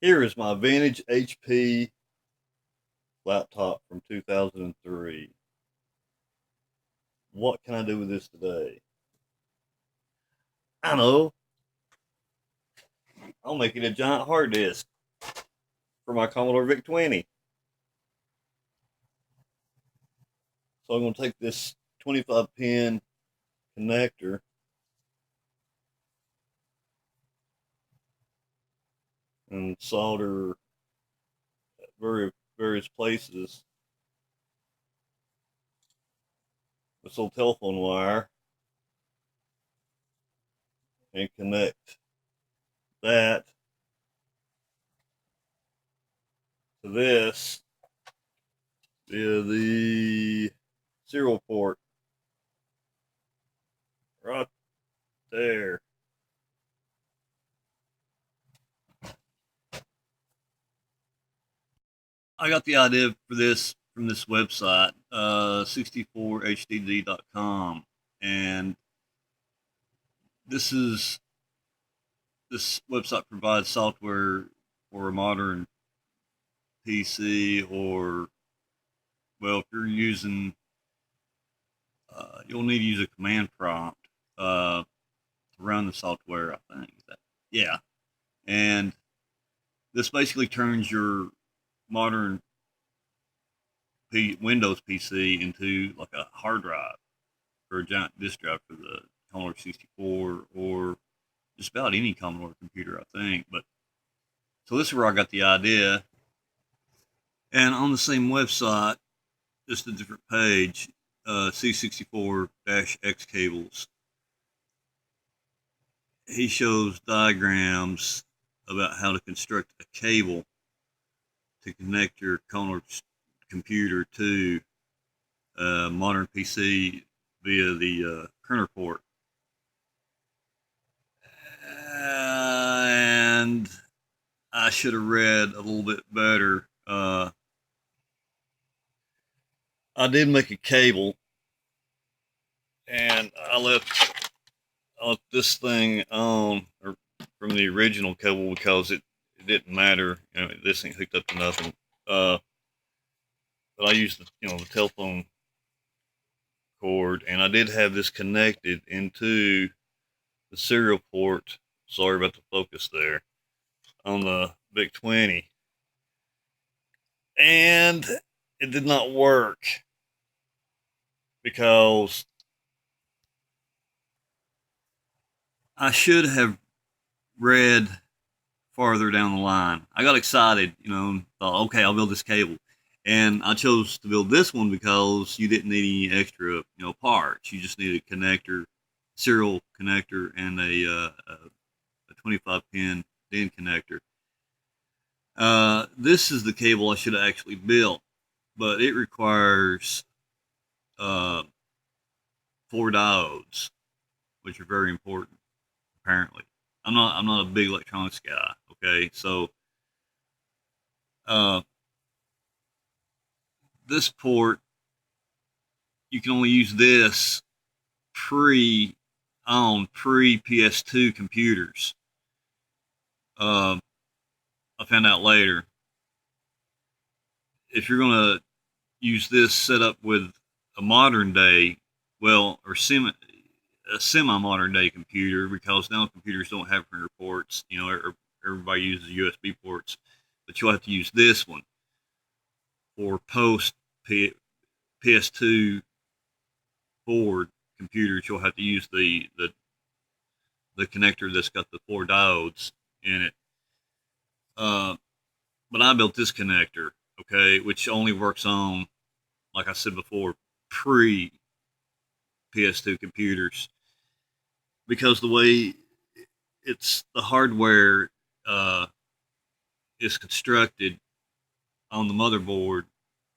Here is my vintage HP laptop from 2003. What can I do with this today? I know. I'll make it a giant hard disk for my Commodore VIC-20. So I'm going to take this 25 pin connector and solder at various places this little telephone wire and connect that to this via the serial port right there. I got the idea for this from this website, 64hdd.com, and this is this website provides software for a modern PC, or well, if you're using, you'll need to use a command prompt to run the software. I think yeah, and this basically turns your modern Windows PC into like a hard drive or a giant disk drive for the Commodore 64 or just about any Commodore computer, I think. But so this is where I got the idea. And on the same website, just a different page, C64-X cables. He shows diagrams about how to construct a cable to connect your Commodore computer to a modern PC via the printer port. And I should have read a little bit better. I did make a cable, and I left this thing on or from the original cable because it didn't matter. You know, this ain't hooked up to nothing. But I used the telephone cord, and I did have this connected into the serial port. Sorry about the focus there on the VIC-20, and it did not work because I should have read farther down the line. I got excited, and thought, okay, I'll build this cable. And I chose to build this one because you didn't need any extra, parts. You just needed a connector, serial connector, and a 25 pin DIN connector. This is the cable I should have actually built, but it requires uh, 4 diodes, which are very important. Apparently, I'm not a big electronics guy. Okay, so uh, this port, you can only use this pre PS2 computers. I found out later, if you're gonna use this setup with a modern day, well, or a semi modern day computer, because now computers don't have printer ports. Everybody uses USB ports, but you'll have to use this one for post PS2 forward computers. You'll have to use the connector that's got the 4 diodes in it. But I built this connector, okay, which only works on, like I said before, pre PS2 computers, because the way it's the hardware is constructed on the motherboard,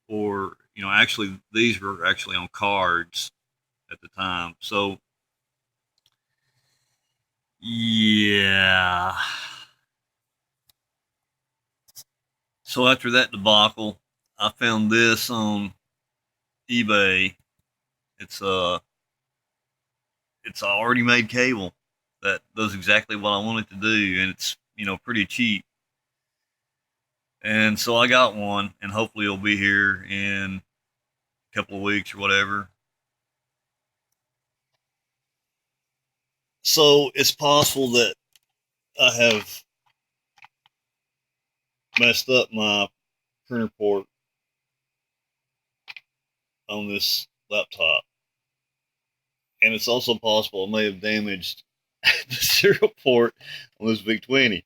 or actually these were actually on cards at the time. So yeah. So after that debacle, I found this on eBay. It's a it's a already made cable that does exactly what I want it to do, and it's pretty cheap. And so I got one, and hopefully it'll be here in a couple of weeks or whatever. So it's possible that I have messed up my printer port on this laptop. And it's also possible I may have damaged the serial port on this VIC-20.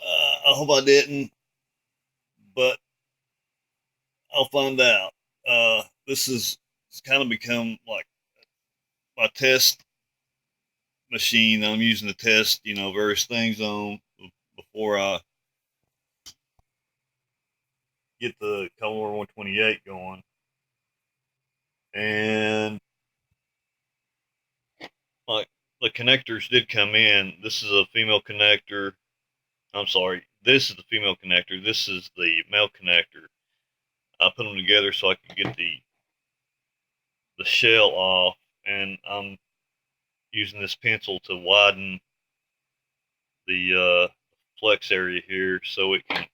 I hope I didn't, but I'll find out. This has kind of become like my test machine I'm using to test, various things on before I get the Commodore 128 going. And like the connectors did come in. This is a female connector. I'm sorry. This is the female connector. This is the male connector. I put them together so I could get the shell off, and I'm using this pencil to widen the flex area here so it can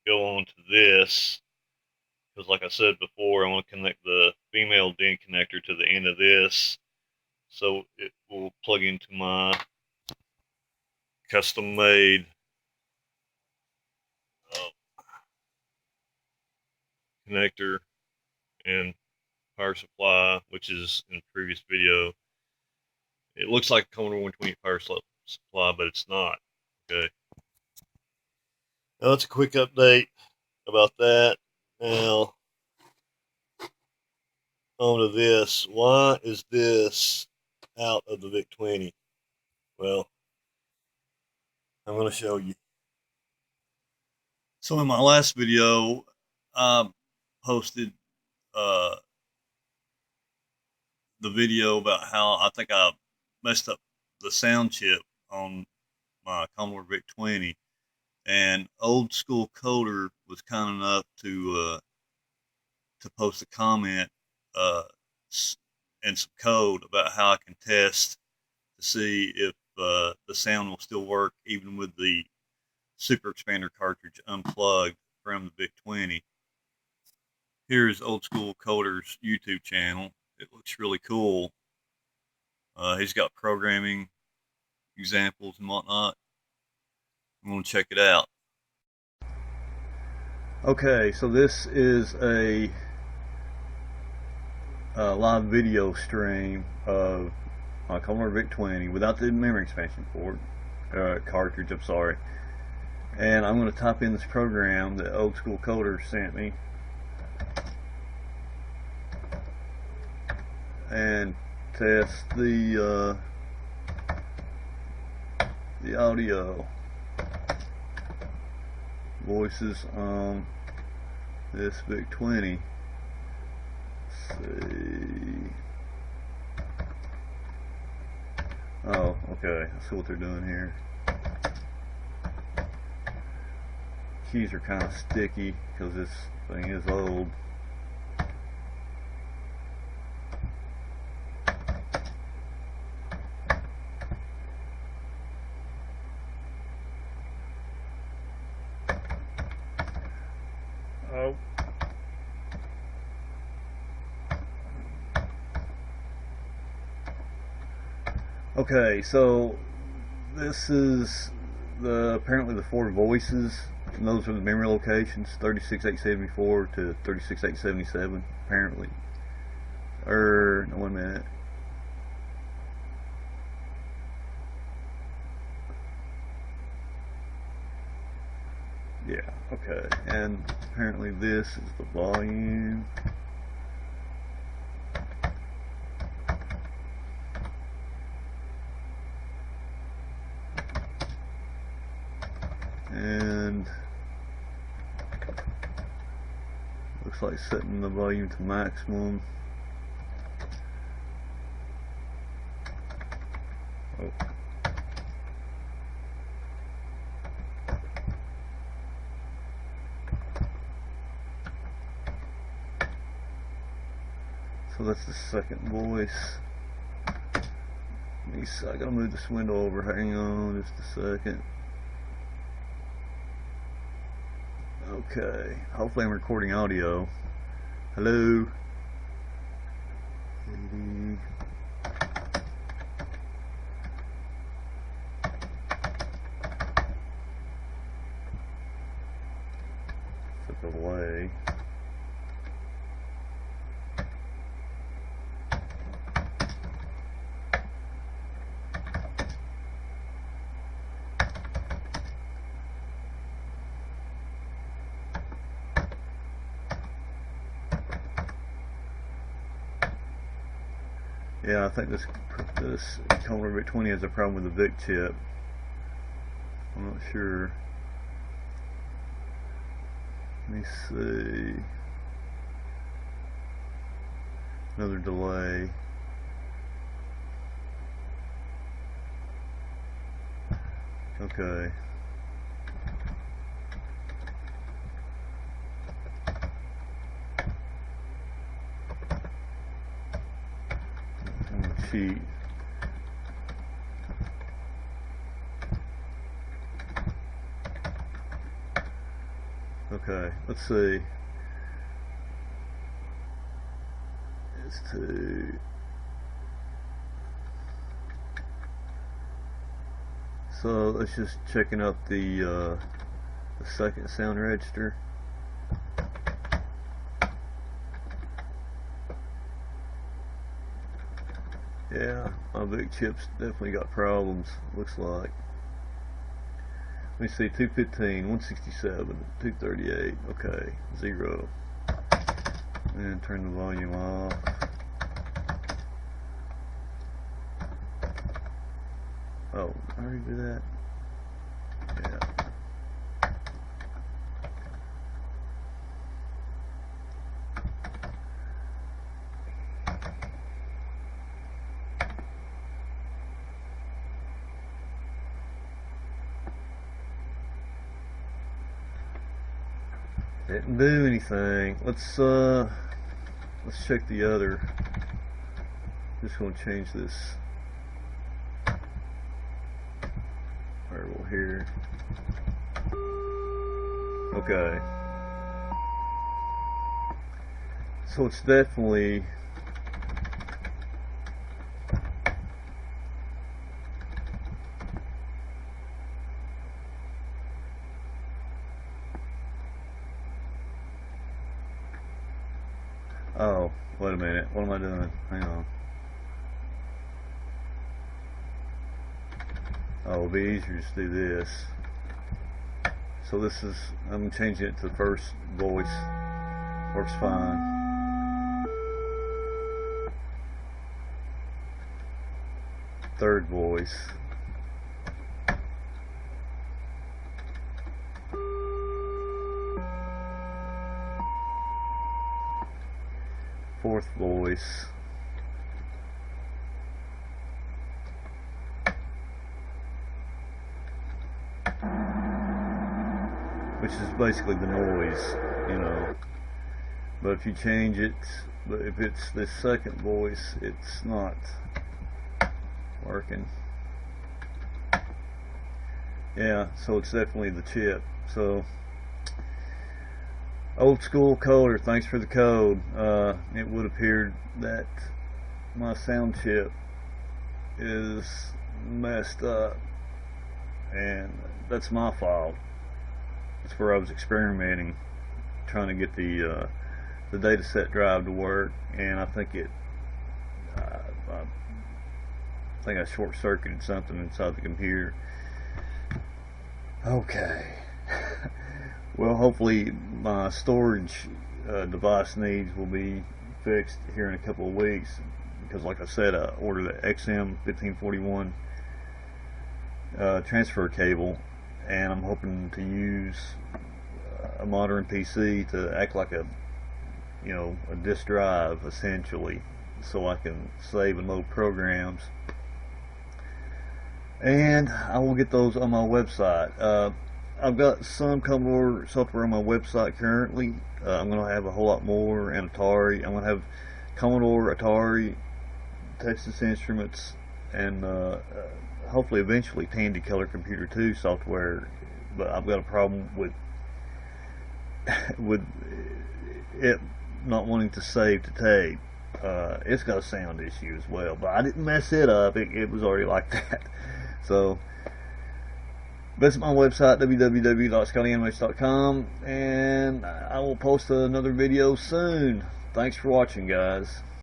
go on to this. Because like I said before, I want to connect the female DIN connector to the end of this so it will plug into my custom made connector and power supply, which is in the previous video. It looks like a Commodore 120 power supply, but it's not. Okay. Now that's a quick update about that. Now, on to this. Why is this out of the VIC-20? Well, I'm going to show you. So in my last video, I posted the video about how I think I messed up the sound chip on my Commodore VIC-20, and Old School Coder was kind enough to post a comment and some code about how I can test to see if the sound will still work even with the Super Expander cartridge unplugged from the VIC-20. Here's Old School Coder's YouTube channel. It looks really cool. He's got programming examples and whatnot. I'm going to check it out. Okay, so this is a live video stream of my Commodore VIC-20 without the memory expansion port cartridge. I'm sorry. And I'm going to type in this program that Old School Coder sent me and test the audio voices on this VIC-20. Let's see. Oh, okay. I see what they're doing here. Keys are kind of sticky because this thing is old. Oh. Okay, so this is apparently the 4 voices, and those are the memory locations, 36874 to 36877 apparently. No, 1 minute. Yeah, okay, and apparently this is the volume. And looks like setting the volume to maximum. Oh. So that's the second voice. I gotta move this window over. Hang on just a second. Okay, hopefully I'm recording audio. Hello. Took away. Yeah, I think this Commodore VIC-20 has a problem with the VIC chip. I'm not sure. Let me see. Another delay. Okay. Cheat. Okay, let's see. It's to so let's just checking up the second sound register. Yeah, my VIC chip's definitely got problems, looks like. Let me see, 215, 167, 238, okay, 0. And turn the volume off. Oh, I already did that? Yeah. Didn't do anything. Let's check the other. Just gonna change this variable here. Okay. So it's definitely oh, wait a minute. What am I doing? Hang on. Oh, it'll be easier to do this. So this is, I'm changing it to the first voice. Works fine. Third voice. Fourth voice. Which is basically the noise, you know. But if you change it, but if it's the second voice, it's not working. Yeah, so it's definitely the chip. So old school coder, thanks for the code. It would appear that my sound chip is messed up, and that's my fault. That's where I was experimenting, trying to get the data set drive to work, and I think I short-circuited something inside the computer. Okay. Well, hopefully my storage device needs will be fixed here in a couple of weeks, because like I said, I ordered the X1541 transfer cable, and I'm hoping to use a modern PC to act like a disk drive essentially, so I can save and load programs, and I will get those on my website. I've got some Commodore software on my website currently. I'm going to have a whole lot more, and Atari. I'm going to have Commodore, Atari, Texas Instruments, and hopefully eventually Tandy Color Computer 2 software. But I've got a problem with with it not wanting to save to tape. It's got a sound issue as well, but I didn't mess it up. It was already like that. So visit my website, www.scottyanimates.com, and I will post another video soon. Thanks for watching, guys.